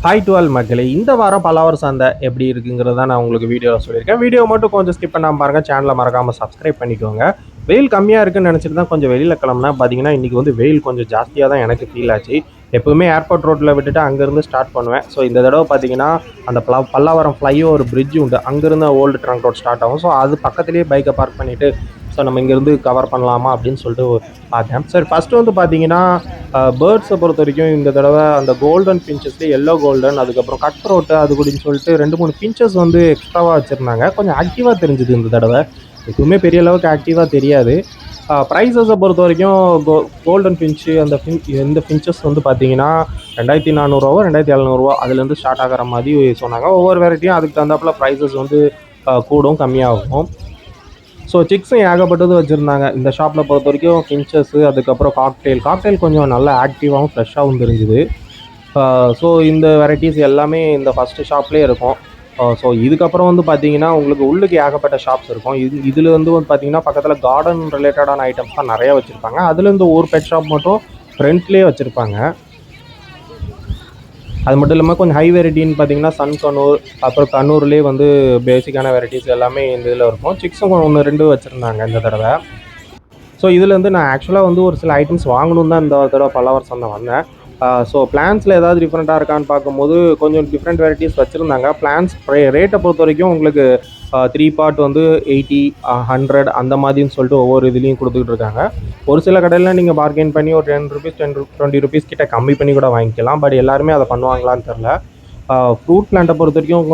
Hi to all மக்களே, இந்த வாரம் பல்லாவரம் சந்தை எப்படி இருக்குங்கிறத நான் உங்களுக்கு வீடியோவில் சொல்லியிருக்கேன். வீடியோ மட்டும் கொஞ்சம் ஸ்கிப் பண்ணாமல் பாருங்கள். சேனலை மறக்காமல் சப்ஸ்கிரைப் பண்ணிக்கோங்க. வெயில் கம்மியாக இருக்குன்னு நினச்சிட்டு தான் கொஞ்சம் வெளியில் கிளம்புனா பார்த்தீங்கன்னா இன்றைக்கி வந்து வெயில் கொஞ்சம் ஜாஸ்தியாக தான் எனக்கு ஃபீல் ஆச்சு. எப்போவுமே ஏர்போர்ட் ரோட்டில் விட்டுட்டு அங்கேருந்து ஸ்டார்ட் பண்ணுவேன். ஸோ இந்த தடவை பார்த்தீங்கன்னா அந்த பல்லாவரம் ஃப்ளைஓவர் பிரிட்ஜ் உண்டு, அங்கேருந்து ஓல்டு ட்ரங்க் ரோட் ஸ்டார்ட் ஆகும். ஸோ அது பக்கத்துலேயே பைக்கை பார்க் பண்ணிவிட்டு ஸோ நம்ம இங்கேருந்து கவர் பண்ணலாமா அப்படின்னு சொல்லிட்டு பார்த்தேன். சரி, ஃபஸ்ட்டு வந்து பார்த்தீங்கன்னா பேர்ட்ஸை பொறுத்த வரைக்கும் இந்த தடவை அந்த கோல்டன் பிஞ்சஸ்லேயே எல்லோ கோல்டன், அதுக்கப்புறம் கட் த்ரோட்டு அது அப்படின்னு சொல்லிட்டு 2-3 பிஞ்சஸ் வந்து எக்ஸ்ட்ராவாக வச்சுருந்தாங்க. கொஞ்சம் ஆக்டிவாக தெரிஞ்சுது இந்த தடவை. எப்பவுமே பெரிய அளவுக்கு ஆக்டிவாக தெரியாது. ப்ரைஸஸை பொறுத்த வரைக்கும் கோல்டன் பிஞ்சு இந்த பிஞ்சஸ் வந்து பார்த்தீங்கன்னா 2400 2700 அதுலேருந்து ஸ்டார்ட் ஆகிற மாதிரி சொன்னாங்க. ஒவ்வொரு வெரைட்டியும் அதுக்கு தகுந்தாப்புல ப்ரைஸஸ் வந்து கூடும் கம்மியாகும். ஸோ சிக்ஸும் ஏகப்பட்டது வச்சுருந்தாங்க இந்த ஷாப்பில் பொறுத்த வரைக்கும். பிஞ்சஸ்ஸு, அதுக்கப்புறம் காக்டெயில் கொஞ்சம் நல்லா ஆக்டிவாகவும் ஃப்ரெஷ்ஷாகவும் தெரிஞ்சுது. ஸோ இந்த வெரைட்டிஸ் எல்லாமே இந்த ஃபஸ்ட்டு ஷாப்லேயே இருக்கும். ஸோ இதுக்கப்புறம் வந்து பார்த்தீங்கன்னா உங்களுக்கு உள்ளுக்கு ஏகப்பட்ட ஷாப்ஸ் இருக்கும். இதில் வந்து பார்த்தீங்கன்னா பக்கத்தில் கார்டன் ரிலேட்டடான ஐட்டம்ஸ் தான் நிறையா வச்சுருப்பாங்க. அதுலேருந்து ஒரு பெட் ஷாப் மட்டும் ஃப்ரண்ட்லேயே வச்சுருப்பாங்க. அது மட்டும் இல்லாமல் கொஞ்சம் ஹை வெரைட்டின்னு பார்த்தீங்கன்னா கண்ணூர், அப்புறம் கண்ணூர்லேயே வந்து பேசிக்கான வெரைட்டிஸ் எல்லாமே இந்த இதில் இருக்கும். சிக்ஸும் 1-2 வச்சுருந்தாங்க இந்த தடவை. ஸோ இதில் வந்து நான் ஆக்சுவலாக வந்து ஒரு சில ஐட்டம்ஸ் வாங்கணும் தான் இந்த தடவை பல்லாவரம் சந்தை வந்தேன். ஸோ பிளான்ஸில் ஏதாவது டிஃப்ரெண்ட்டாக இருக்கான்னு பார்க்கும்போது கொஞ்சம் டிஃப்ரெண்ட் வெரைட்டிஸ் வச்சுருந்தாங்க. பிளான்ஸ் ரேட்டை பொறுத்த வரைக்கும் உங்களுக்கு 3 பார்ட் வந்து 80, 100 அந்த மாதிரின்னு சொல்லிட்டு ஒவ்வொரு இதுலேயும் கொடுத்துக்கிட்டு இருக்காங்க. ஒரு சில கடையில் நீங்கள் பார்கெயின் பண்ணி ஒரு ₹10 கிட்ட கம்மி பண்ணி கூட வாங்கிக்கலாம். பட் எல்லாருமே அதை பண்ணுவாங்களான்னு தெரில. ஃப்ரூட் பிளான்ட்டை பொறுத்த வரைக்கும்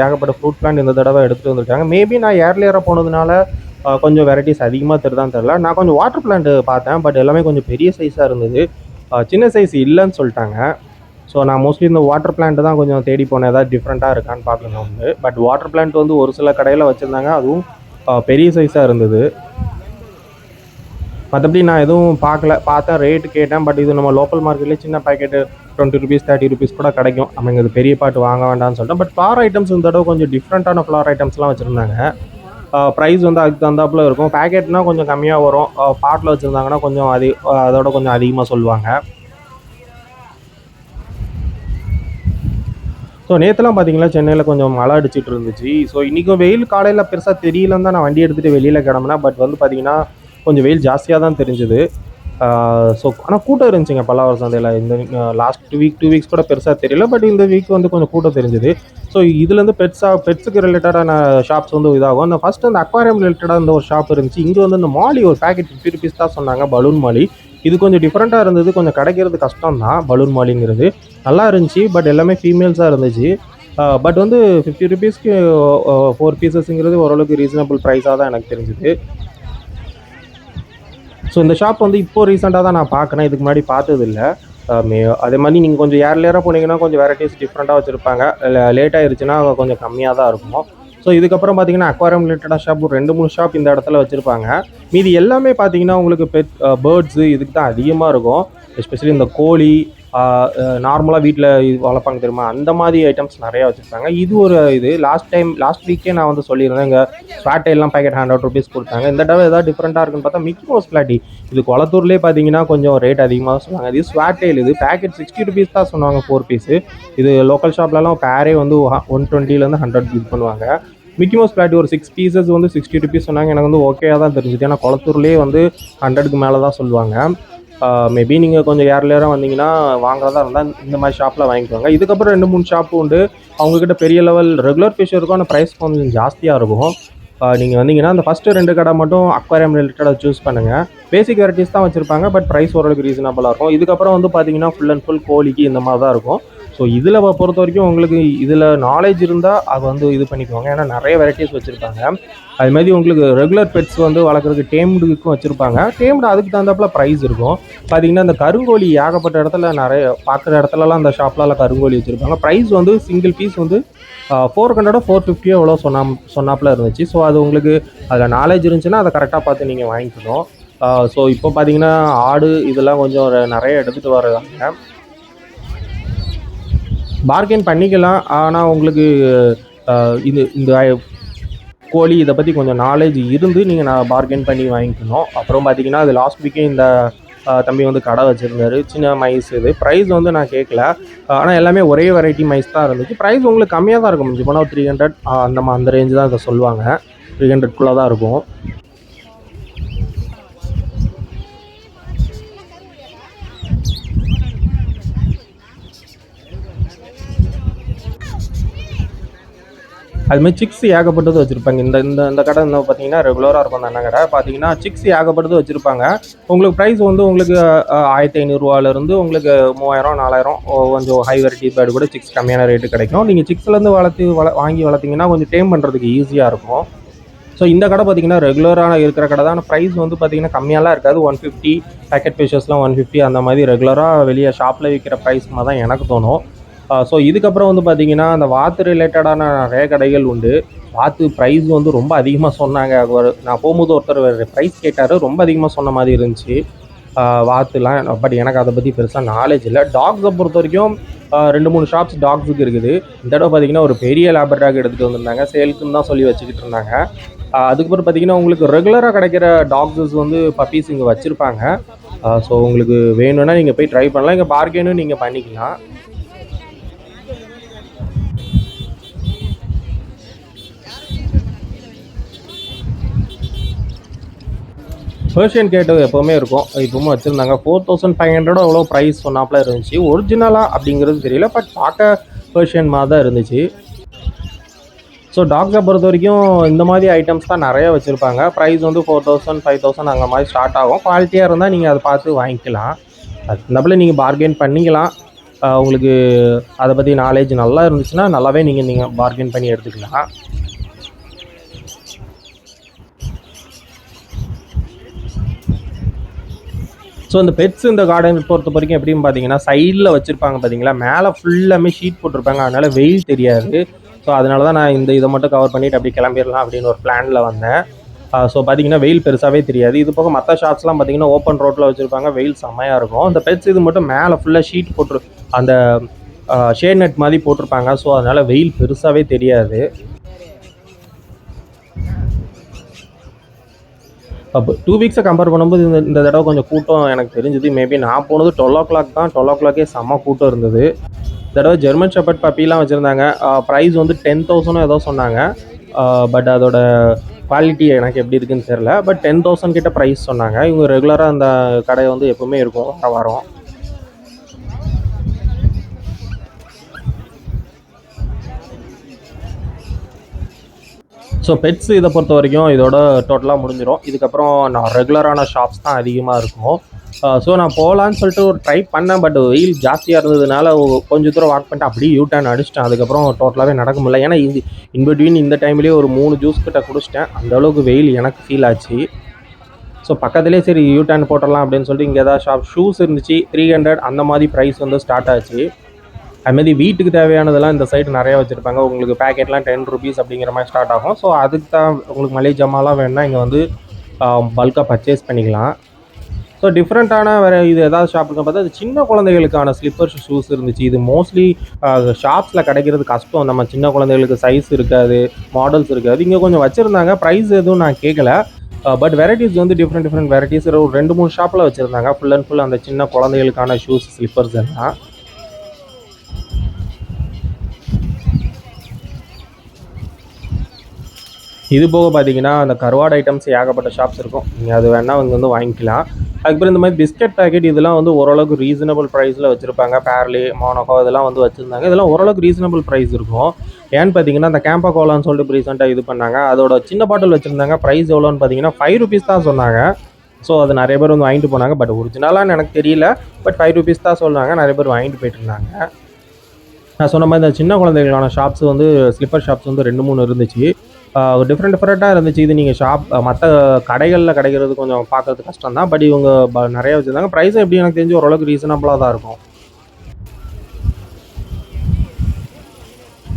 ஏகப்பட்ட ஃப்ரூட் பிளான்ட் இந்த தடவை எடுத்துகிட்டு வந்திருக்காங்க. மேபி நான் ஏர்லியராக போனதுனால கொஞ்சம் வெரைட்டிஸ் அதிகமாக தெரிதான்னு தெரில. நான் கொஞ்சம் வாட்டர் பிளான்ட் பார்த்தேன், பட் எல்லாமே கொஞ்சம் பெரிய சைஸாக இருந்தது. சின்ன சைஸ் இல்லைன்னு சொல்லிட்டாங்க. ஸோ நான் மோஸ்ட்லி இந்த வாட்டர் பிளான்ட் தான் கொஞ்சம் தேடி போனேன், ஏதாவது டிஃப்ரெண்ட்டாக இருக்கான்னு பார்க்கணும் வந்து. பட் வாட்டர் பிளான்ட் வந்து ஒரு சில கடையில் வச்சுருந்தாங்க, அதுவும் பெரிய சைஸாக இருந்தது. மற்றபடி நான் எதுவும் பார்த்தேன், ரேட்டு கேட்டேன். பட் இது நம்ம லோக்கல் மார்க்கெட்லேயே சின்ன பேக்கெட்டு ₹20 ₹30 கூட கிடைக்கும். நம்ம இங்கே பெரிய பாட்டு வாங்க வேண்டாம்னு சொல்லிட்டேன். பட் ஃப்ளவர் ஐட்டம்ஸ் இந்த தடவை கொஞ்சம் டிஃப்ரெண்ட்டான ஃப்ளவர் ஐட்டம்ஸ்லாம் வச்சுருந்தாங்க. ப்ரைஸ் வந்து அதுக்கு தகுந்தாப்பில் இருக்கும். பேக்கெட்னால் கொஞ்சம் கம்மியாக வரும், பாட்டில் வச்சுருந்தாங்கன்னா கொஞ்சம் அதோட கொஞ்சம் அதிகமாக சொல்லுவாங்க. ஸோ நேற்றுலாம் பார்த்தீங்கன்னா சென்னையில் கொஞ்சம் மழை அடிச்சிட்டு இருந்துச்சு. ஸோ இன்றைக்கும் வெயில் காலையில் பெருசாக தெரியலன்னு தான் நான் வண்டி எடுத்துகிட்டு வெளியில் கிளம்புனேன். பட் வந்து பார்த்திங்கன்னா கொஞ்சம் வெயில் ஜாஸ்தியாக தான் தெரிஞ்சுது. ஸோ ஆனால் கூட்டம் இருந்துச்சுங்க பல்லாவரம் சந்தையில். இந்த லாஸ்ட் 2 வீக்ஸ் கூட பெருசாக தெரியல, பட் இந்த வீக் வந்து கொஞ்சம் கூட்டம் தெரிஞ்சுது. ஸோ இதுலேருந்து பெட்ஸுக்கு ரிலேட்டடான ஷாப்ஸ் வந்து இதாகும். அந்த ஃபஸ்ட்டு அந்த அக்வாரியம் ரிலேட்டடாக இந்த ஒரு ஷாப் இருந்துச்சு. இங்கே வந்து இந்த மாலி ஒரு பேக்கெட் ₹50 தான் சொன்னாங்க, பலூன் மாலி. இது கொஞ்சம் டிஃப்ரெண்ட்டாக இருந்தது, கொஞ்சம் கிடைக்கிறது கஷ்டம் தான். பலூன் மாலிங்கிறது நல்லா இருந்துச்சு, பட் எல்லாமே ஃபீமேல்ஸாக இருந்துச்சு. பட் வந்து ₹50க்கு 4 பீசஸ்ங்கிறது ஓரளவுக்கு ரீசனபிள் ப்ரைஸாக தான் எனக்கு தெரிஞ்சுது. ஸோ இந்த ஷாப் வந்து இப்போது ரீசெண்டாக தான் நான் பார்க்குறேன், இதுக்கு முன்னாடி பார்த்ததில்லை. அதே மாதிரி நீங்கள் கொஞ்சம் ஏர்லியராக போனீங்கன்னா கொஞ்சம் வெரைட்டிஸ் டிஃப்ரெண்ட்டாக வச்சுருப்பாங்க. லேட் ஆகிருச்சுன்னா கொஞ்சம் கம்மியாக தான் இருக்கும். ஸோ இதுக்கப்புறம் பார்த்தீங்கன்னா அக்வாரியம் ரிலேட்டடாக ஷாப் 2-3 ஷாப் இந்த இடத்துல வச்சுருப்பாங்க. மீதி எல்லாமே பார்த்தீங்கன்னா உங்களுக்கு பேர்ட்ஸு இதுக்கு தான் அதிகமாக இருக்கும். எஸ்பெஷலி இந்த கோழி, நார்மலாக வீட்டில் வளர்ப்பாங்க தெரியுமா, அந்த மாதிரி ஐட்டம்ஸ் நிறையா வச்சுருப்பாங்க. இது ஒரு லாஸ்ட் வீக்கே நான் வந்து சொல்லியிருந்தேன், இங்கே ஸ்வாட்டைலாம் பேக்கெட் ₹100 கொடுத்தாங்க. இந்த தடவை ஏதாவது டிஃப்ரெண்ட்டாக இருக்குன்னு பார்த்தா மிக்கி மவுஸ் பிளாட்டி. இது குளத்தூர்லேயே பார்த்தீங்கன்னா கொஞ்சம் ரேட் அதிகமாக தான் சொன்னாங்க. இது ஸ்வாட்டைல், இது பேக்கெட் ₹60 தான் சொன்னாங்க 4 பீஸு. இது லோக்கல் ஷாப்லலாம் பேரே வந்து 120லேருந்து 100 இது பண்ணுவாங்க. மிக்கி மவுஸ் பிளாட்டி ஒரு 6 பீசஸ் வந்து ₹60 சொன்னாங்க. எனக்கு வந்து ஓகேயாக தான் தெரிஞ்சுது, ஏன்னா குளத்தூர்லேயே வந்து 100க்கு மேலே தான் சொல்லுவாங்க. மேபி நீங்கள் கொஞ்சம் ஏர்லியராக வந்தீங்கன்னா வாங்குறதா இருந்தால் இந்த மாதிரி ஷாப்பில் வாங்கிக்குவாங்க. இதுக்கப்புறம் 2-3 ஷாப்பு உண்டு, அவங்கக்கிட்ட பெரிய லெவல் ரெகுலர் ஃபிஷ் இருக்கும், ஆனால் ப்ரைஸ் கொஞ்சம் ஜாஸ்தியாக இருக்கும். நீங்கள் வந்தீங்கன்னா அந்த ஃபஸ்ட்டு 2 கடை மட்டும் அக்வாரியம் ரிலேட்டடாக சூஸ் பண்ணுங்கள். பேசிக் வெரைட்டிஸ் தான் வச்சுருப்பாங்க, பட் ப்ரைஸ் ஓரளவுக்கு ரீசனபிளாக இருக்கும். இதுக்கப்புறம் வந்து பார்த்தீங்கன்னா ஃபுல் அண்ட் ஃபுல் கோழிக்கு இந்த மாதிரி தான் இருக்கும். ஸோ இதில் பொறுத்த வரைக்கும் உங்களுக்கு இதில் நாலேஜ் இருந்தால் அது வந்து இது பண்ணிக்குவாங்க, ஏன்னா நிறைய வெரைட்டிஸ் வச்சுருப்பாங்க. அதுமாதிரி உங்களுக்கு ரெகுலர் பெட்ஸ் வந்து வளர்க்குறதுக்கு டேம்டுக்கும் வச்சுருப்பாங்க. டேம்டு அதுக்கு தகுந்தாப்புல ப்ரைஸ் இருக்கும். பார்த்தீங்கன்னா இந்த கருங்கோழி ஏகப்பட்ட இடத்துல நிறைய பார்க்குற இடத்துலலாம் அந்த ஷாப்லலாம் கருங்கோழி வச்சுருப்பாங்க. ப்ரைஸ் வந்து சிங்கிள் பீஸ் வந்து 400 450 எவ்வளோ சொன்னாப்புல இருந்துச்சு. ஸோ அது உங்களுக்கு அதில் நாலேஜ் இருந்துச்சுன்னா அதை கரெக்டாக பார்த்து நீங்கள் வாங்கிக்கணும். ஸோ இப்போ பார்த்தீங்கன்னா ஆடு இதெல்லாம் கொஞ்சம் நிறைய எடுத்துகிட்டு வர்றாங்க. பார்கெயின் பண்ணிக்கலாம், ஆனால் உங்களுக்கு இந்த கோழி இதை பற்றி கொஞ்சம் நாலேஜ் இருந்து நீங்கள் பார்கெயின் பண்ணி வாங்கிக்கணும். அப்புறம் பார்த்தீங்கன்னா அது லாஸ்ட் வீக்கே இந்த தம்பி வந்து கடை வச்சுருந்தாரு. சின்ன மைஸ் இது. ப்ரைஸ் வந்து நான் கேட்கல. ஆனா எல்லாமே ஒரே வெரைட்டி மைஸ் தான் இருந்துச்சு. ப்ரைஸ் உங்களுக்கு கம்மியா தான் இருக்கும். மிஞ்சி போனா ஒரு 300 அந்த ரேஞ்ச் தான் இத சொல்லுவாங்க. 300க்குள்ள தான் இருக்கும். அதுமாதிரி சிக்ஸ் ஏகப்பட்டது வச்சுருப்பாங்க. இந்த இந்த இந்த கடை வந்து பார்த்தீங்கன்னா ரெகுலராக இருக்கும். அந்த அண்ணன் கடை பார்த்தீங்கன்னா சிக்ஸ் ஏகப்பட்டது வச்சுருப்பாங்க. உங்களுக்கு ப்ரைஸ் வந்து உங்களுக்கு ரூ. 1500 உங்களுக்கு 3000 4000 கொஞ்சம் ஹை வெரைட்டி பேர்டு கூட சிக்ஸ் கம்மியான ரேட்டு கிடைக்கும். நீங்கள் சிக்ஸ்லேருந்து வாங்கி வளர்த்திங்கன்னா கொஞ்சம் டேம் பண்ணுறதுக்கு ஈஸியாக இருக்கும். ஸோ இந்த கடை பார்த்தீங்கன்னா ரெகுலராக இருக்கிற கடை தான். ஆனால் ப்ரைஸ் வந்து பார்த்தீங்கன்னா கம்மியாலாம் இருக்காது. 150 பேக்கெட் ஃபிஷஸ்லாம் 150 அந்த மாதிரி ரெகுலராக வெளியே ஷாப்பில் விற்கிற ப்ரைஸ் மாதிரி தான் எனக்கு தோணும். ஸோ இதுக்கப்புறம் வந்து பார்த்தீங்கன்னா அந்த வாத்து ரிலேட்டடான நிறைய கடைகள் உண்டு. வாத்து ப்ரைஸ் வந்து ரொம்ப அதிகமாக சொன்னாங்க. நான் போகும்போது ஒருத்தர் ப்ரைஸ் கேட்டார். ரொம்ப அதிகமாக சொன்ன மாதிரி இருந்துச்சு வாத்துலாம். பட் எனக்கு அதை பற்றி பெருசாக நாலேஜ் இல்லை. டாக்ஸை பொறுத்த வரைக்கும் 2-3 ஷாப்ஸ் டாக்ஸுக்கு இருக்குது. இந்த தடவை பார்த்தீங்கன்னா ஒரு பெரிய லேபர் டாக் எடுத்துகிட்டு வந்திருந்தாங்க. சேலுக்குன்னு தான் சொல்லி வச்சுக்கிட்டு இருந்தாங்க. அதுக்கப்புறம் பார்த்தீங்கன்னா உங்களுக்கு ரெகுலராக கிடைக்கிற டாக்ஸஸ் வந்து பப்பீஸ் இங்கே வச்சுருப்பாங்க. ஸோ உங்களுக்கு வேணும்னா நீங்கள் போய் ட்ரை பண்ணலாம். இங்கே பார்கெனும் நீங்கள் பண்ணிக்கலாம். பெர்ஷியன் கேட்டு எப்போவுமே இருக்கும். இப்போவும் வச்சுருந்தாங்க. 4500 எவ்வளோ ப்ரைஸ் சொன்னாப்புல இருந்துச்சு. ஒரிஜினலாக அப்படிங்கிறது தெரியல. பட் பார்க்க பெர்ஷியன் மாதிரி தான் இருந்துச்சு. ஸோ டாக்ஸை பொறுத்த வரைக்கும் இந்த மாதிரி ஐட்டம்ஸ் தான் நிறைய வச்சுருப்பாங்க. ப்ரைஸ் வந்து 4000 5000 அந்த மாதிரி ஸ்டார்ட் ஆகும். குவாலிட்டியாக இருந்தால் நீங்கள் அதை பார்த்து வாங்கிக்கலாம். அது தப்பில் நீங்கள் பார்கெயின் பண்ணிக்கலாம். உங்களுக்கு அதை பற்றி நாலேஜ் நல்லா இருந்துச்சுன்னா நல்லாவே நீங்கள் பார்கெயின் பண்ணி எடுத்துக்கலாம். ஸோ இந்த பெட்ஸ் இந்த கார்டன் பொறுத்த வரைக்கும் எப்படின்னு பார்த்தீங்கன்னா சைடில் வச்சுருப்பாங்க பார்த்தீங்களா, மேலே ஃபுல்லாமே ஷீட் போட்டிருப்பாங்க. அதனால் வெயில் தெரியாது. ஸோ அதனால தான் நான் இதை மட்டும் கவர் பண்ணிவிட்டு அப்படி கிளம்பிடலாம் அப்படின்னு ஒரு பிளானில் வந்தேன். ஸோ பார்த்தீங்கன்னா வெயில் பெருசாகவே தெரியாது. இது போக மற்ற ஷாப்ஸ்லாம் பார்த்தீங்கன்னா ஓப்பன் ரோட்டில் வச்சுருப்பாங்க. வெயில் செம்மையாக இருக்கும். அந்த பெட்ஸ் இது மட்டும் மேலே ஃபுல்லாக ஷீட் அந்த ஷேட் நெட் மாதிரி போட்டிருப்பாங்க. ஸோ அதனால் வெயில் பெருசாகவே தெரியாது. அப்போ 2 வீக்ஸை கம்பேர் பண்ணும்போது இந்த தடவை கொஞ்சம் கூட்டம் எனக்கு தெரிஞ்சுது. மேபி நான் போனது 12 o'clock தான். 12 o'clockே செம்ம கூட்டம் இருந்தது. இந்த தடவை ஜெர்மன் ஷெப்பர்ட் பப்பிலாம் வச்சுருந்தாங்க. ப்ரைஸ் வந்து 10,000 ஏதோ சொன்னாங்க. பட் அதோட குவாலிட்டி எனக்கு எப்படி இருக்குன்னு தெரில. பட் 10,000 கிட்ட ப்ரைஸ் சொன்னாங்க. இவங்க ரெகுலராக அந்த கடை வந்து எப்போவுமே இருக்கும் வாரம். ஸோ பெட்ஸ் இதை பொறுத்த வரைக்கும் இதோட டோட்டலாக முடிஞ்சிடும். இதுக்கப்புறம் நான் ரெகுலரான ஷாப்ஸ் தான் அதிகமாக இருக்கும். ஸோ நான் போகலான்னு சொல்லிட்டு ஒரு ட்ரை பண்ணேன். பட் வெயில் ஜாஸ்தியாக இருந்ததுனால கொஞ்சம் தூரம் வாக் பண்ணிட்டு அப்படியே யூ டர்ன் அடிச்சிட்டேன். அதுக்கப்புறம் டோட்டலாகவே நடக்க முடியல. ஏன்னா இன்பிட்வீன் இந்த டைம்லேயே ஒரு 3 ஜூஸ் கிட்ட குடிச்சிட்டேன். அந்தளவுக்கு வெயில் எனக்கு ஃபீல் ஆச்சு. ஸோ பக்கத்துலேயே சரி யூ டர்ன் போட்டுடலாம் அப்படின்னு சொல்லிட்டு இங்கே ஏதாவது ஷூஸ் இருந்துச்சு. 300 அந்த மாதிரி ப்ரைஸ் வந்து ஸ்டார்ட் ஆச்சு. அதுமாதிரி வீட்டுக்கு தேவையானதெல்லாம் இந்த சைடு நிறையா வச்சுருப்பாங்க. உங்களுக்கு பேக்கெட்லாம் 10 rupees அப்படிங்கிற மாதிரி ஸ்டார்ட் ஆகும். ஸோ அதுக்கு தான் உங்களுக்கு மளிகை ஜாமான்லாம் வேணுன்னா இங்கே வந்து பல்காக பர்ச்சேஸ் பண்ணிக்கலாம். ஸோ டிஃப்ரெண்ட்டான வேறு இது ஏதாவது ஷாப்புன்னு பார்த்தா அது சின்ன குழந்தைகளுக்கான ஸ்லிப்பர்ஸ் ஷூஸ் இருந்துச்சு. இது மோஸ்ட்லி ஷாப்ஸில் கிடைக்கிறது கஷ்டம். நம்ம சின்ன குழந்தைகளுக்கு சைஸ் இருக்காது, மாடல்ஸ் இருக்காது. இங்கே கொஞ்சம் வச்சுருந்தாங்க. ப்ரைஸ் எதுவும் நான் கேட்கல. பட் வெரைட்டிஸ் வந்து டிஃப்ரெண்ட் வெரைட்டிஸ் ஒரு 2-3 ஷாப்பில் வச்சுருந்தாங்க. ஃபுல் அண்ட் ஃபுல் அந்த சின்ன குழந்தைகளுக்கான ஷூஸ் ஸ்லிப்பர்ஸ் எல்லாம். இது போக பார்த்தீங்கன்னா அந்த கருவாடு ஐட்டம்ஸ் ஏகப்பட்ட ஷாப்ஸ் இருக்கும். நீங்கள் அது வேணால் அவங்க வந்து வாங்கிக்கலாம். அதுக்கப்புறம் இந்த மாதிரி பிஸ்கட் பேக்கெட் இதெல்லாம் வந்து ஓரளவுக்கு ரீசனபிள் ப்ரைஸில் வச்சுருப்பாங்க. பேர்லி, மோனோகோ இதெல்லாம் வந்து வச்சுருந்தாங்க. இதெல்லாம் ஓரளவுக்கு ரீசனபிள் ப்ரைஸ் இருக்கும். ஏன்னு பார்த்தீங்கன்னா அந்த கேம்பா கோலான்னு சொல்லிட்டு ரீசெண்டாக இது பண்ணாங்க. அதோட சின்ன பாட்டில் வச்சுருந்தாங்க. ப்ரைஸ் எவ்வளோன்னு பார்த்தீங்கன்னா 5 rupees தான் சொன்னாங்க. ஸோ அது நிறைய பேர் வந்து வாங்கிட்டு போனாங்க. பட் ஒரிஜினலான்னு எனக்கு தெரியல. பட் 5 rupees தான் சொன்னாங்க. நிறைய பேர் வாங்கிட்டு போயிட்டு இருந்தாங்க. நான் சொன்ன மாதிரி இந்த சின்ன குழந்தைகளான ஷாப்ஸ் வந்து ஸ்லிப்பர் ஷாப்ஸ் வந்து 2-3 இருந்துச்சு. டிஃப்ரெண்ட்டாக இருந்துச்சு. இது நீங்கள் மற்ற கடைகளில் கிடைக்கிறது கொஞ்சம் பார்க்கறது கஷ்டம் தான். பட் இவங்க நிறையா வச்சுருந்தாங்க. ப்ரைஸும் எப்படி எனக்கு தெரிஞ்சு ஓரளவுக்கு ரீசனபிளாக தான் இருக்கும்.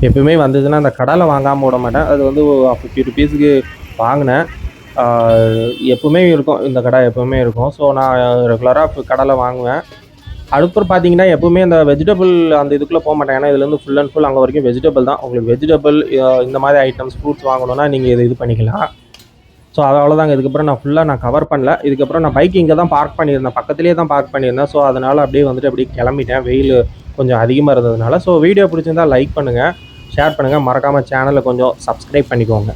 எப்பவுமே வந்ததுன்னா அந்த கடையில் வாங்காமல் விட மாட்டேன். அது வந்து 50 rupeesக்கு வாங்கினேன். எப்பவுமே இருக்கும் இந்த கடை எப்பவுமே இருக்கும். ஸோ நான் ரெகுலராக கடையில் வாங்குவேன். அதுக்கப்புறம் பார்த்தீங்கன்னா எப்பவுமே அந்த வெஜிடபிள் அந்த இதுக்குள்ளே போக மாட்டேன். ஏன்னா இதுலேருந்து ஃபுல் அண்ட் ஃபுல் அங்கே வரைக்கும் வெஜிடபிள் தான். உங்களுக்கு வெஜிடபிள் இந்த மாதிரி ஐட்டம்ஸ் ஃப்ரூட்ஸ் வாங்கணுன்னா நீங்கள் இது பண்ணிக்கலாம். ஸோ அது அவ்வளோதாங்க. இதுக்கப்புறம் நான் ஃபுல்லாக நான் கவர் பண்ணல. இதுக்கப்புறம் நான் பைக் இங்கே தான் பார்க் பண்ணியிருந்தேன், பக்கத்துலேயே தான் பார்க் பண்ணியிருந்தேன். ஸோ அதனால் அப்படியே வந்துட்டு அப்படியே கிளம்பிட்டேன், வெயில் கொஞ்சம் அதிகமாக இருந்ததுனால. ஸோ வீடியோ பிடிச்சிருந்தால் லைக் பண்ணுங்கள், ஷேர் பண்ணுங்கள், மறக்காமல் சேனலை கொஞ்சம் சப்ஸ்கிரைப் பண்ணிக்கோங்க.